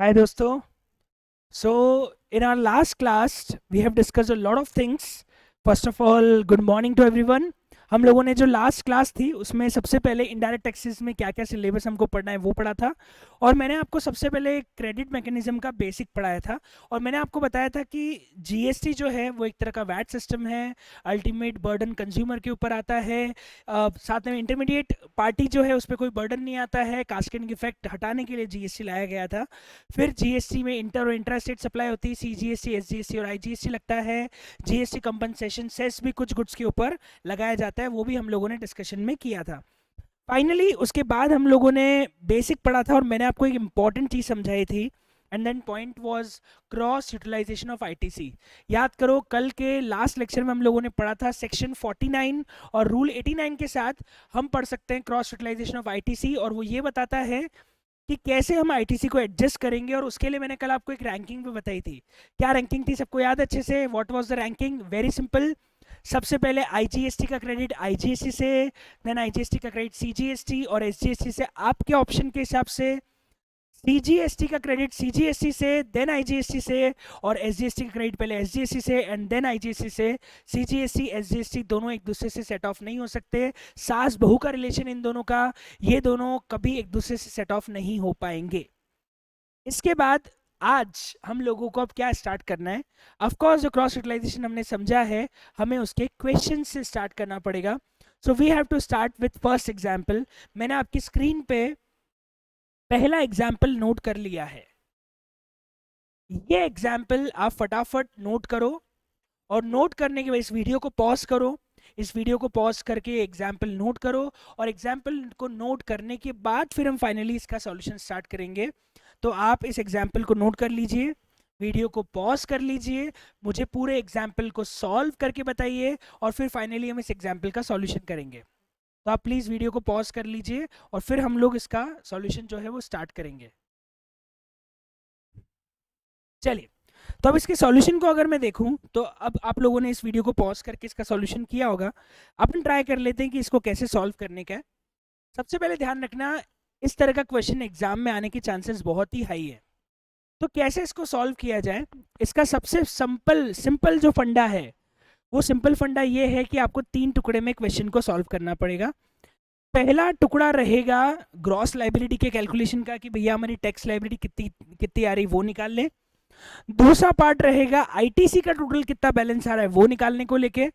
Hi दोस्तों. So in our last class we have discussed a lot of things. First of all, good morning to everyone. हम लोगों ने जो last class थी उसमें सबसे पहले इनडायरेक्ट टैक्सेस में क्या क्या सिलेबस हमको पढ़ना है वो पढ़ा था. और मैंने आपको सबसे पहले क्रेडिट मैकेनिज्म का बेसिक पढ़ाया था. और मैंने आपको बताया था कि जीएसटी जो है वो एक तरह का वैट सिस्टम है. अल्टीमेट बर्डन कंज्यूमर के ऊपर आता है. साथ में इंटरमीडिएट पार्टी जो है उस पर कोई बर्डन नहीं आता है. कास्केडिंग इफेक्ट हटाने के लिए जीएसटी लाया गया था. फिर जीएसटी में इंटर और इंट्रा स्टेट सप्लाई होती है. सीजीएसटी, एसजीएसटी और आईजीएसटी लगता है. जीएसटी कंपनसेशन सेस भी कुछ गुड्स के ऊपर लगाया जाता है, वो भी हम लोगों ने डिस्कशन में किया था. फाइनली उसके बाद हम लोगों ने बेसिक पढ़ा था और मैंने आपको एक इंपॉर्टेंट चीज़ समझाई थी. And then point was cross utilization of ITC. याद करो, कल के लास्ट लेक्चर में हम लोगों ने पढ़ा था सेक्शन 49 और रूल 89 के साथ हम पढ़ सकते हैं क्रॉस यूटिलाइजेशन ऑफ आईटीसी. और वो ये बताता है कि कैसे हम आईटीसी को एडजस्ट करेंगे. और उसके लिए मैंने कल आपको एक रैंकिंग भी बताई थी. क्या रैंकिंग थी, सबको याद अच्छे से? What was the ranking? Very simple. सबसे पहले आईजीएसटी का क्रेडिट आईजीएसटी से, देन आईजीएसटी का क्रेडिट सीजीएसटी और एसजीएसटी से. आपके ऑप्शन के हिसाब से सीजीएसटी का क्रेडिट सीजीएसटी से, देन आईजीएसटी से. और एसजीएसटी का क्रेडिट पहले एसजीएसटी से एंड देन आईजीएसटी से. सीजीएसटी एसजीएसटी दोनों एक दूसरे से सेट ऑफ नहीं हो सकते. सास बहू का रिलेशन इन दोनों का, ये दोनों कभी एक दूसरे से सेट ऑफ नहीं हो पाएंगे. इसके बाद आज हम लोगों को अब क्या स्टार्ट करना है? ऑफ कोर्स जो क्रॉस यूटिलाइजेशन हमने समझा है, हमें उसके क्वेश्चन से स्टार्ट करना पड़ेगा. So we have to start with first example. मैंने आपकी स्क्रीन पे पहला एग्जाम्पल नोट कर लिया है. ये एग्जाम्पल आप फटाफट नोट करो. और नोट करने के बाद इस वीडियो को पॉज करो. इस वीडियो को पॉज करके एग्जाम्पल नोट करो. और एग्जाम्पल को नोट करने के बाद फिर हम फाइनली इसका सॉल्यूशन स्टार्ट करेंगे. तो आप इस एग्जाम्पल को नोट कर लीजिए, वीडियो को पॉज कर लीजिए, मुझे पूरे एग्जाम्पल को सॉल्व करके बताइए और फिर फाइनली हम इस एग्जाम्पल का सॉल्यूशन करेंगे. तो आप प्लीज़ वीडियो को पॉज कर लीजिए और फिर हम लोग इसका सॉल्यूशन जो है वो स्टार्ट करेंगे. चलिए, तो अब इसके सॉल्यूशन को अगर मैं देखूं तो अब आप लोगों ने इस वीडियो को पॉज करके इसका सॉल्यूशन किया होगा. अपन ट्राई कर लेते हैं कि इसको कैसे सॉल्व करने का है. सबसे पहले ध्यान रखना, इस तरह का क्वेश्चन एग्जाम में आने की चांसेस बहुत ही हाई है. तो कैसे इसको सॉल्व किया जाए? इसका सबसे सिंपल सिंपल जो फंडा है वो सिंपल फंडा ये है कि आपको 3 टुकड़े में क्वेश्चन को सॉल्व करना पड़ेगा. पहला टुकड़ा रहेगा ग्रॉस लाइबिलिटी के कैलकुलेशन का कि भैया हमारी टैक्स लाइबिलिटी कितनी कितनी आ रही वो निकाल लें. दूसरा पार्ट रहेगा आईटीसी का टोटल कितना बैलेंस आ रहा है वो निकालने को लेके.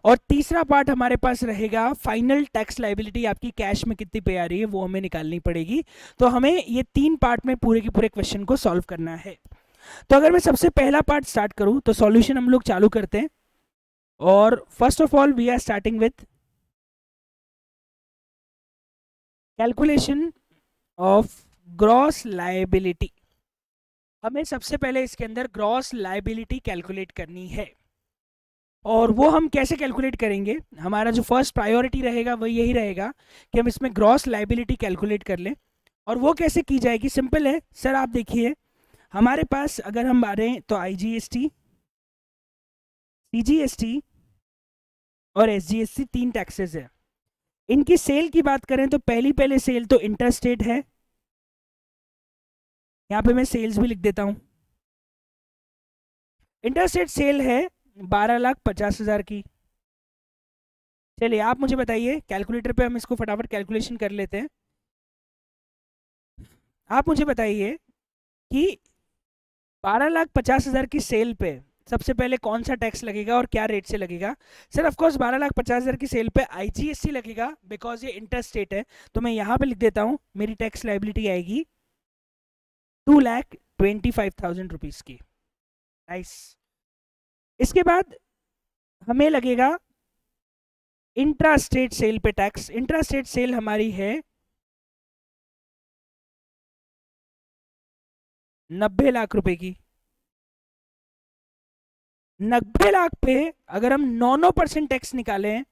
और तीसरा पार्ट हमारे पास रहेगा फाइनल टैक्स लाइबिलिटी आपकी कैश में कितनी पे आ रही है वो हमें निकालनी पड़ेगी. तो हमें ये 3 पार्ट में पूरे के पूरे क्वेश्चन को सॉल्व करना है. तो अगर मैं सबसे पहला पार्ट स्टार्ट करूं तो सॉल्यूशन हम लोग चालू करते हैं. और first of all we are starting with calculation of gross liability. हमें सबसे पहले इसके अंदर ग्रॉस लायबिलिटी कैलकुलेट करनी है. और वो हम कैसे कैलकुलेट करेंगे? हमारा जो फर्स्ट प्रायोरिटी रहेगा वो यही रहेगा कि हम इसमें ग्रॉस लायबिलिटी कैलकुलेट कर लें. और वो कैसे की जाएगी? सिंपल है सर. आप देखिए, हमारे पास अगर हम मारें तो आईजीएसटी, सीजीएसटी और एसजीएसटी 3 टैक्सेस है. इनकी सेल की बात करें तो पहले सेल तो इंटरस्टेट है. यहाँ पे मैं सेल्स भी लिख देता हूँ. इंटरस्टेट सेल है 12,50,000 की. चलिए आप मुझे बताइए, कैलकुलेटर पे हम इसको फटाफट कैलकुलेशन कर लेते हैं. आप मुझे बताइए कि 12,50,000 की सेल पे सबसे पहले कौन सा टैक्स लगेगा और क्या रेट से लगेगा? सर ऑफ कोर्स 12,50,000 की सेल पे आईजीएसटी लगेगा बिकॉज ये इंटरस्टेट है. तो मैं यहाँ पे लिख देता हूँ मेरी टैक्स लाइबिलिटी आएगी 2,25,000 रुपीज़ की. नाइस. इसके बाद हमें लगेगा इंट्रा स्टेट सेल पे टैक्स. इंट्रा स्टेट सेल हमारी है 90 लाख रुपए की. 90 लाख पे अगर हम 9% टैक्स निकालें,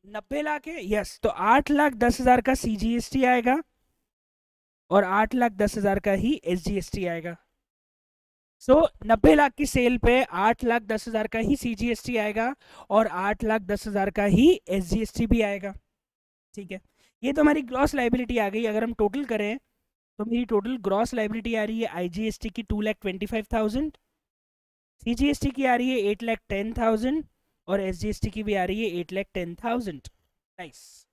90 लाख है यस, तो 8,10,000 का सीजीएसटी आएगा और 8,10,000 का ही एसजीएसटी आएगा. सो 90 लाख की सेल पे 8,10,000 का ही सीजीएसटी आएगा और 8,10,000 का ही एसजीएसटी भी आएगा. ठीक है, ये तो हमारी ग्रॉस लाइबिलिटी आ गई. अगर हम टोटल करें तो मेरी टोटल ग्रॉस लाइबिलिटी आ रही है आईजीएसटी की 2,25,000, सीजीएसटी की आ रही है 8,10,000 और एसजीएसटी की भी आ रही है 8,10,000। नाइस।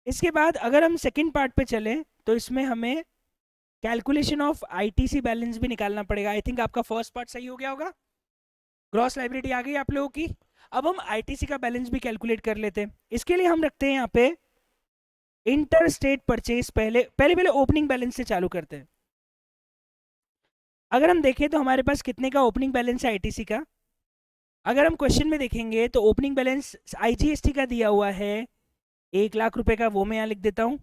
इसके बाद अगर हम सेकंड पार्ट पे चलें तो इसमें हमें कैलकुलेशन ऑफ आईटीसी बैलेंस भी निकालना पड़ेगा। आई थिंक आपका फर्स्ट पार्ट सही हो गया होगा, ग्रॉस लाइबिलिटी आ गई आप लोगों की। अब हम आईटीसी का बैलेंस भी कैलकुलेट कर लेते हैं। इसके लिए हम रखते हैं यहाँ पे इंटर स्टेट परचेज। पहले ओपनिंग बैलेंस से चालू करते हैं। अगर हम देखें तो हमारे पास कितने का ओपनिंग बैलेंस है आईटीसी का। अगर हम क्वेश्चन में देखेंगे तो ओपनिंग बैलेंस आईजीएसटी का दिया हुआ है 1,00,000 रुपए का, वो मैं यहाँ लिख देता हूँ।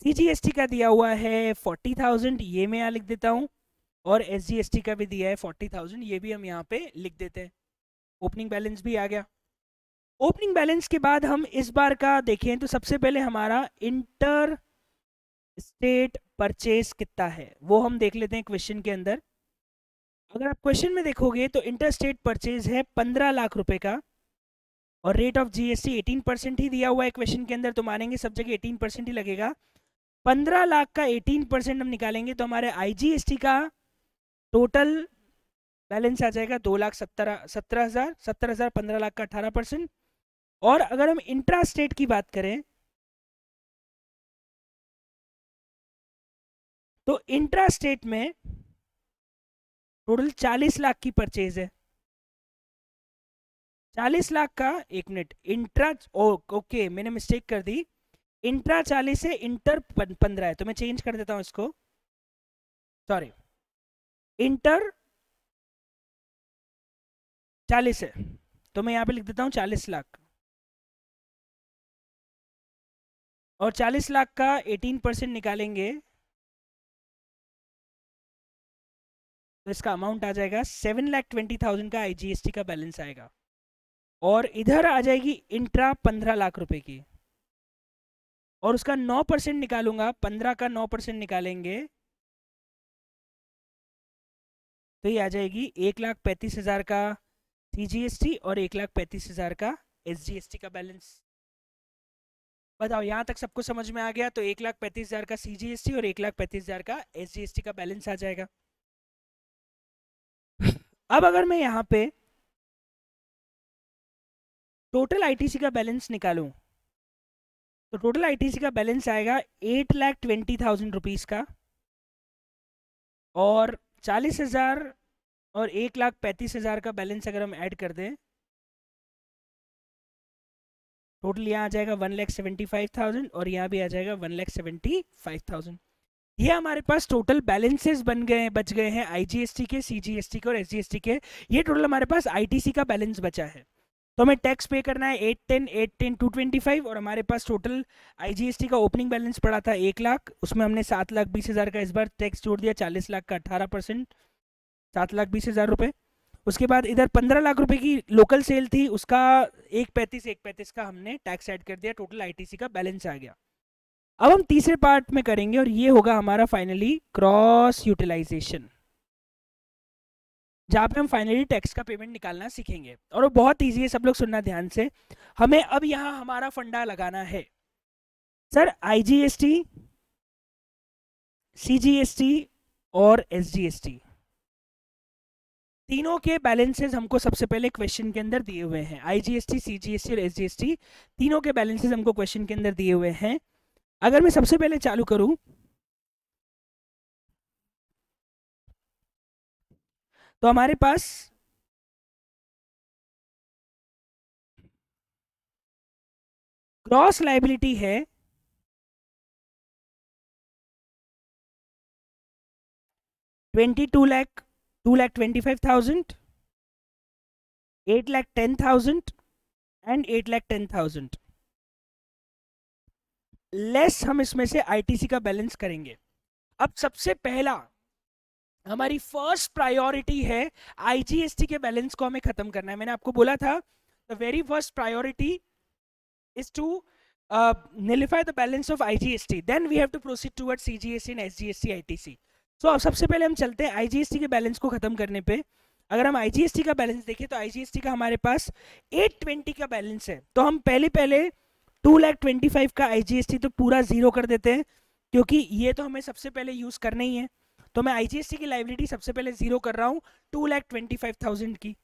सीजीएसटी का दिया हुआ है 40,000, ये मैं यहाँ लिख देता हूँ। और एसजीएसटी का भी दिया है 40,000, ये भी हम यहाँ पे लिख देते हैं। ओपनिंग बैलेंस भी आ गया। ओपनिंग बैलेंस के बाद हम इस बार का देखें तो सबसे पहले हमारा इंटर स्टेट परचेज कितना है वो हम देख लेते हैं क्वेश्चन के अंदर। अगर आप क्वेश्चन में देखोगे तो इंटर स्टेट परचेज है 15 लाख रुपए का और रेट ऑफ जीएसटी 18% ही दिया हुआ है क्वेश्चन के अंदर, तो मानेंगे सब जगह 18% ही लगेगा। 15 लाख का 18% हम निकालेंगे तो हमारे आईजीएसटी का टोटल बैलेंस आ जाएगा 2,17,000। 15 लाख का 18%। और अगर हम इंट्रा स्टेट की बात करें तो इंट्रा स्टेट में टोटल 40 लाख की परचेज है। 40 लाख का, एक मिनट, इंट्रा ओके मैंने मिस्टेक कर दी। इंट्रा 40 है, इंटर 15 है, तो मैं चेंज कर देता हूं इसको। सॉरी, इंटर 40 है तो मैं यहाँ पे लिख देता हूँ 40 लाख। और 40 लाख का 18% निकालेंगे तो इसका अमाउंट आ जाएगा 7,20,000 का आईजीएसटी का बैलेंस आएगा। और इधर आ जाएगी इंट्रा 15 लाख रुपए की और उसका 9% निकालूंगा। 15 का 9% निकालेंगे तो ये आ जाएगी 1,35,000 का सीजीएसटी और 1,35,000 का एसजीएसटी का बैलेंस। बताओ यहाँ तक सबको समझ में आ गया? तो 1,35,000 का सीजीएसटी और 1,35,000 का एसजीएसटी का बैलेंस आ जाएगा। अब अगर मैं यहाँ पे टोटल आईटीसी का बैलेंस निकालूं तो टोटल आईटीसी का बैलेंस आएगा 8,20,000 रुपीज का और 40,000 और 1,35,000 का बैलेंस अगर हम ऐड कर दें टोटल यहाँ आ जाएगा 1,75,000 और यहाँ भी आ जाएगा 1,75,000। ये हमारे पास टोटल बैलेंसेस बच गए हैं आईजीएसटी के, सीजीएसटी के और एसजीएसटी के। ये टोटल हमारे पास आईटीसी का बैलेंस बचा है। तो हमें टैक्स पे करना है 810, 225 और हमारे पास टोटल आईजीएसटी का ओपनिंग बैलेंस पड़ा था 1,00,000, उसमें हमने 7,20,000 का इस बार टैक्स जोड़ दिया, 40 लाख का 18%, 7,20,000 रुपये। उसके बाद इधर 15 लाख रुपए की लोकल सेल थी, उसका 1,35 का हमने टैक्स ऐड कर दिया, टोटल आईटीसी का बैलेंस आ गया। अब हम तीसरे पार्ट में करेंगे और ये होगा हमारा फाइनली क्रॉस यूटिलाइजेशन, जहाँ पे हम फाइनली टैक्स का पेमेंट निकालना सीखेंगे। और वो बहुत ईजी है, सब लोग सुनना ध्यान से। हमें अब यहाँ हमारा फंडा लगाना है, सर आईजीएसटी, सीजीएसटी और एसजीएसटी तीनों के बैलेंसेस हमको सबसे पहले क्वेश्चन के अंदर दिए हुए हैं। आईजीएसटी, सीजीएसटी और एसजीएसटी तीनों के बैलेंसेस हमको क्वेश्चन के अंदर दिए हुए हैं। अगर मैं सबसे पहले चालू करूं तो हमारे पास ग्रॉस लायबिलिटी है 22 लाख, 2,25,000, 8,10,000 एंड 8,10,000 लेस हम इसमें से आईटीसी का बैलेंस करेंगे। अब सबसे पहला हमारी फर्स्ट प्रायोरिटी है आईजीएसटी के बैलेंस को हमें खत्म करना है। मैंने आपको बोला था the very first priority is to nullify the balance of IGST, then we have to proceed towards CGST and SGST ITC. So अब सबसे पहले हम चलते हैं IGST के बैलेंस को खत्म करने पे। अगर हम IGST का बैलेंस देखें तो IGST का हमारे पास 820 का बैलेंस है, तो हम पहले 2,25,000 का IGST तो पूरा जीरो कर देते हैं क्योंकि ये तो हमें सबसे पहले यूज करना ही है। तो मैं आईजीएसटी की लाइबिलिटी सबसे पहले जीरो कर रहा हूँ 2,25,000 की।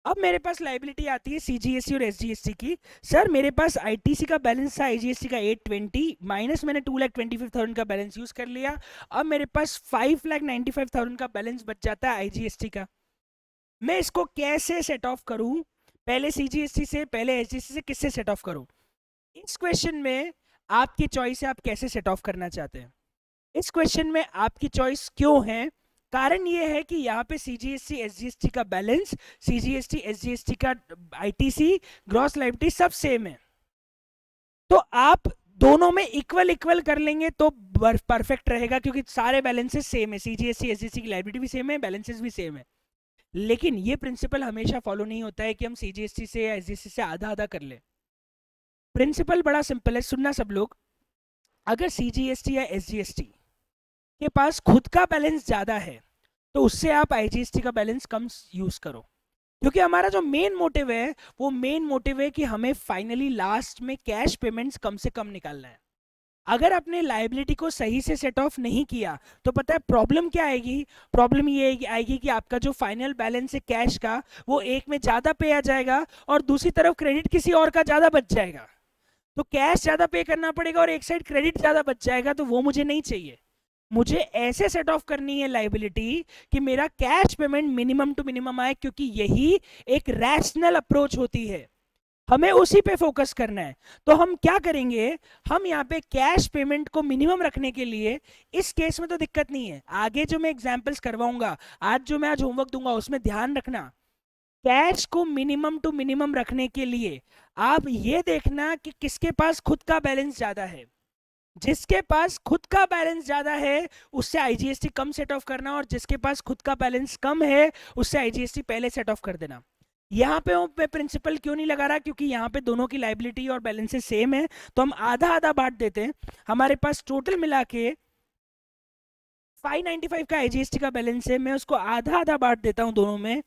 अब मेरे पास लाइबिलिटी आती है सीजीएसटी और एसजीएसटी की। सर मेरे पास आईटीसी का बैलेंस था आईजीएसटी का 820 माइनस मैंने 2,25,000 का बैलेंस यूज कर लिया। अब मेरे पास 5,95,000 का बैलेंस बच जाता है आईजीएसटी का। मैं इसको कैसे सेट ऑफ करूं? पहले सीजीएसटी से, पहले एसजीएसटी से, किससे सेट ऑफ करूं? इस क्वेश्चन में आपकी चॉइस है, आप कैसे सेट ऑफ करना चाहते हैं। इस क्वेश्चन में आपकी चॉइस क्यों है? कारण ये है कि यहाँ पे सीजीएसटी एसजीएसटी का बैलेंस, सीजीएसटी एसजीएसटी का आईटीसी, ग्रॉस लायबिलिटी सब सेम है। तो आप दोनों में इक्वल इक्वल कर लेंगे तो परफेक्ट रहेगा, क्योंकि सारे बैलेंसेस सेम है, सीजीएसटी एसजीएसटी की लायबिलिटी भी सेम है, बैलेंसेस भी सेम है। लेकिन ये प्रिंसिपल हमेशा फॉलो नहीं होता है कि हम सीजीएसटी से या एसजीएसटी से आधा आधा कर ले। प्रिंसिपल बड़ा सिंपल है, सुनना सब लोग। अगर सीजीएसटी या एसजीएसटी के पास खुद का बैलेंस ज्यादा है तो उससे आप आईजीएसटी का बैलेंस कम यूज करो, क्योंकि हमारा जो मेन मोटिव है वो मेन मोटिव है कि हमें फाइनली लास्ट में कैश पेमेंट्स कम से कम निकालना है। अगर आपने लायबिलिटी को सही से सेट ऑफ नहीं किया तो पता है प्रॉब्लम क्या आएगी? प्रॉब्लम ये आएगी कि आपका जो फाइनल बैलेंस है कैश का वो एक में ज्यादा पे आ जाएगा और दूसरी तरफ क्रेडिट किसी और का ज्यादा बच जाएगा। तो कैश ज्यादा पे करना पड़ेगा और एक साइड क्रेडिट ज्यादा बच जाएगा, तो वो मुझे नहीं चाहिए। मुझे ऐसे सेट ऑफ करनी है लायबिलिटी कि मेरा cash payment minimum to minimum आए, क्योंकि यही एक रैशनल अप्रोच होती है। हमें उसी पे फोकस करना है। तो हम क्या करेंगे? हम यहाँ पे कैश पेमेंट को मिनिमम रखने के लिए, इस केस में तो दिक्कत नहीं है, आगे जो मैं एग्जांपल्स करवाऊंगा, आज होमवर्क दूंगा, उसमें ध्यान रखना। कैश को मिनिमम टू मिनिमम रखने के लिए आप ये देखना कि किसके पास खुद का बैलेंस ज्यादा है। जिसके पास खुद का बैलेंस ज्यादा है उससे आईजीएसटी कम सेट ऑफ करना, और जिसके पास खुद का बैलेंस कम है उससे आईजीएसटी पहले सेट ऑफ कर देना। यहाँ पे मैं प्रिंसिपल क्यों नहीं लगा रहा? क्योंकि यहाँ पे दोनों की लायबिलिटी और बैलेंसेस सेम है, तो हम आधा आधा बांट देते हैं। हमारे पास टोटल मिला के 595 का आईजीएसटी का बैलेंस है, मैं उसको आधा आधा बांट देता हूँ दोनों में,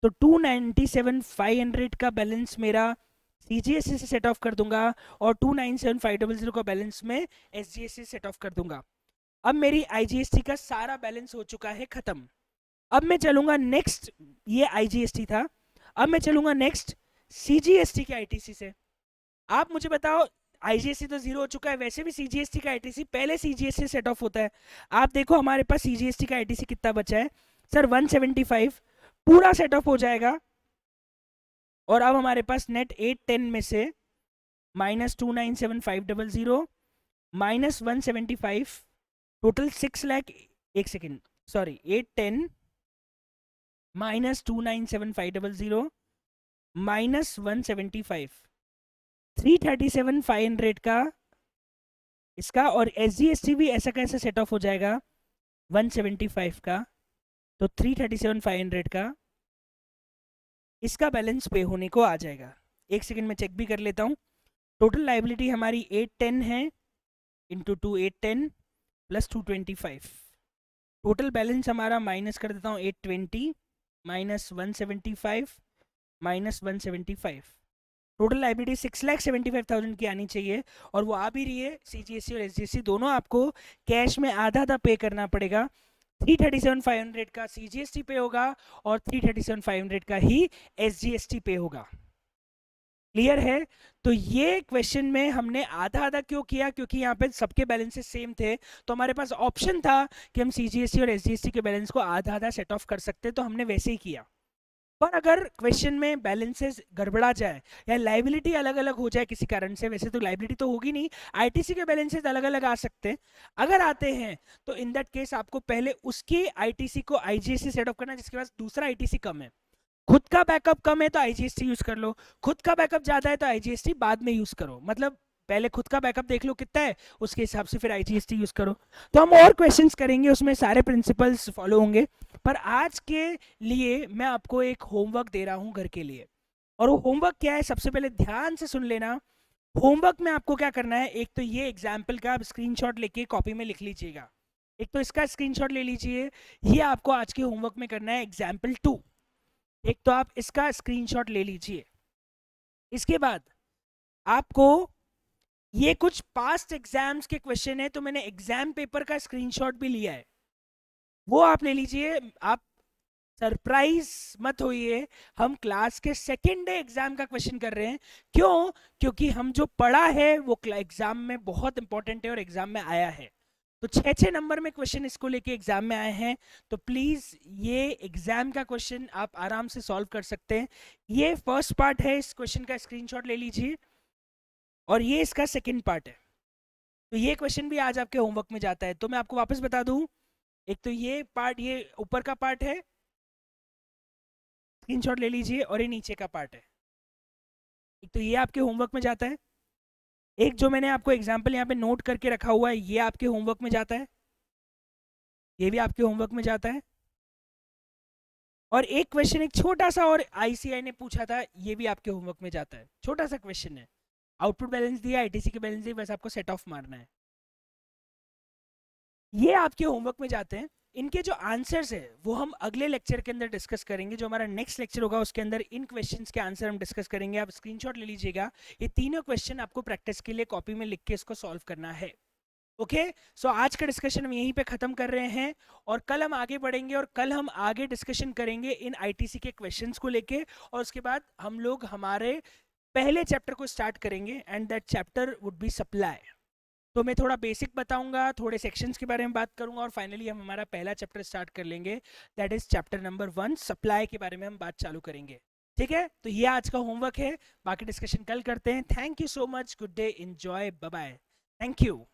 तो 297,500 का बैलेंस मेरा सीजीएसटी से सेट ऑफ कर दूंगा और 297,500 का बैलेंस में एसजीएसटी सेट ऑफ कर दूंगा। अब मेरी आईजीएसटी का सारा बैलेंस हो चुका है खत्म। अब मैं चलूंगा नेक्स्ट, ये आईजीएसटी था, अब मैं चलूंगा नेक्स्ट सीजीएसटी के आईटीसी से। आप मुझे बताओ, आईजीएसटी तो जीरो हो चुका है, वैसे भी सीजीएसटी का आईटीसी पहले सीजीएसटी सेट ऑफ होता है। आप देखो हमारे पास सीजीएसटी का आईटीसी कितना बचा है सर? 175 पूरा सेट ऑफ हो जाएगा। और अब हमारे पास नेट 810 में से -297,500 -175 टोटल 6 लाख, एक सेकेंड सॉरी, 810 -297,500 -175, 337,500 का इसका, और एसजीएसटी भी ऐसा कैसे सेट ऑफ हो जाएगा 175 का, तो 337,500 का इसका बैलेंस पे होने को आ जाएगा। एक सेकंड में चेक भी कर लेता हूँ। टोटल लायबिलिटी हमारी 810 है, इंटू 2 810 प्लस 225, टोटल बैलेंस हमारा माइनस कर देता हूँ 820 -175 -175, टोटल लायबिलिटी 6,75,000 की आनी चाहिए, और वो आ भी रही है। सीजीएसटी और एसजीएसटी दोनों आपको कैश में आधा आधा पे करना पड़ेगा। 337,500 का सीजीएसटी पे होगा और 337,500 का ही एसजीएसटी पे होगा। क्लियर है? तो ये क्वेश्चन में हमने आधा आधा क्यों किया? क्योंकि यहाँ पे सबके बैलेंसेस सेम थे, तो हमारे पास ऑप्शन था कि हम सीजीएसटी और एसजीएसटी के बैलेंस को आधा आधा सेट ऑफ कर सकते, तो हमने वैसे ही किया। पर अगर क्वेश्चन में बैलेंसेस गड़बड़ा जाए या लायबिलिटी अलग अलग हो जाए किसी कारण से, वैसे तो लायबिलिटी तो होगी नहीं, आईटीसी के बैलेंसेस अलग अलग आ सकते हैं, अगर आते हैं तो इन दैट केस आपको पहले उसके आईटीसी को आईजीएसटी सेट ऑफ करना जिसके पास दूसरा आईटीसी कम है। खुद का बैकअप कम है तो आईजीएसटी यूज कर लो, खुद का बैकअप ज्यादा है तो आईजीएसटी बाद में यूज करो। मतलब पहले खुद का बैकअप देख लो कितना है, उसके हिसाब से फिर आईजीएसटी यूज करो। तो हम और क्वेश्चंस करेंगे, उसमें सारे प्रिंसिपल्स फॉलो होंगे, पर आज के लिए मैं आपको एक होमवर्क दे रहा हूं घर के लिए। और वो होमवर्क क्या है, सबसे पहले ध्यान से सुन लेना। होमवर्क में आपको क्या करना है, एक तो ये एग्जाम्पल का आप स्क्रीनशॉट लेके कॉपी में लिख लीजिएगा, एक तो इसका स्क्रीनशॉट ले लीजिए, ये आपको आज के होमवर्क में करना है एग्जाम्पल 2। एक तो आप इसका स्क्रीनशॉट ले लीजिए, इसके बाद आपको ये कुछ पास्ट एग्जाम्स के क्वेश्चन है, तो मैंने एग्जाम पेपर का स्क्रीनशॉट भी लिया है, वो आप ले लीजिए। आप सरप्राइज मत होइए, हम क्लास के सेकेंड डे एग्जाम का क्वेश्चन कर रहे हैं। क्यों? क्योंकि हम जो पढ़ा है वो एग्जाम में बहुत इंपॉर्टेंट है और एग्जाम में आया है। तो 6-6 नंबर में क्वेश्चन इसको लेके एग्जाम में आए हैं, तो प्लीज ये एग्जाम का क्वेश्चन आप आराम से सॉल्व कर सकते हैं। ये फर्स्ट पार्ट है, इस क्वेश्चन का स्क्रीनशॉट ले लीजिए, और ये इसका सेकेंड पार्ट है। तो ये क्वेश्चन भी आज आपके होमवर्क में जाता है। तो मैं आपको वापस बता दूं, एक तो ये पार्ट, ये ऊपर का पार्ट है, स्क्रीनशॉट ले लीजिए, और ये नीचे का पार्ट है। एक तो ये आपके होमवर्क में जाता है, एक जो मैंने आपको एग्जाम्पल यहाँ पे नोट करके रखा हुआ है ये आपके होमवर्क में जाता है, ये भी आपके होमवर्क में जाता है, और एक क्वेश्चन एक छोटा सा और आईसीआई ने पूछा था, ये भी आपके होमवर्क में जाता है। छोटा सा क्वेश्चन है, आउटपुट बैलेंस दिया, आईटीसी के बैलेंस दिए, बस आपको सेट ऑफ मारना है। ये आपके होमवर्क में जाते हैं। इनके जो आंसर्स है वो हम अगले लेक्चर के अंदर डिस्कस करेंगे। जो हमारा नेक्स्ट लेक्चर होगा उसके अंदर इन क्वेश्चंस के आंसर हम डिस्कस करेंगे। आप स्क्रीनशॉट ले लीजिएगा, ये तीनों क्वेश्चन आपको प्रैक्टिस के लिए कॉपी में लिख के इसको सॉल्व करना है। ओके, सो आज का डिस्कशन हम यहीं पे खत्म कर रहे हैं, और कल हम आगे बढ़ेंगे, और कल हम आगे डिस्कशन करेंगे इन आईटीसी के क्वेश्चंस को लेके, और उसके बाद हम लोग हमारे पहले चैप्टर को स्टार्ट करेंगे, and that chapter would be supply. तो मैं थोड़ा बेसिक बताऊंगा, थोड़े सेक्शंस के बारे में बात करूंगा, और फाइनली हम हमारा पहला चैप्टर स्टार्ट कर लेंगे, that is chapter number 1, supply के बारे में हम बात चालू करेंगे। ठीक है, तो ये आज का होमवर्क है, बाकी डिस्कशन कल करते हैं। Thank you so much, good day, enjoy, bye bye, thank you.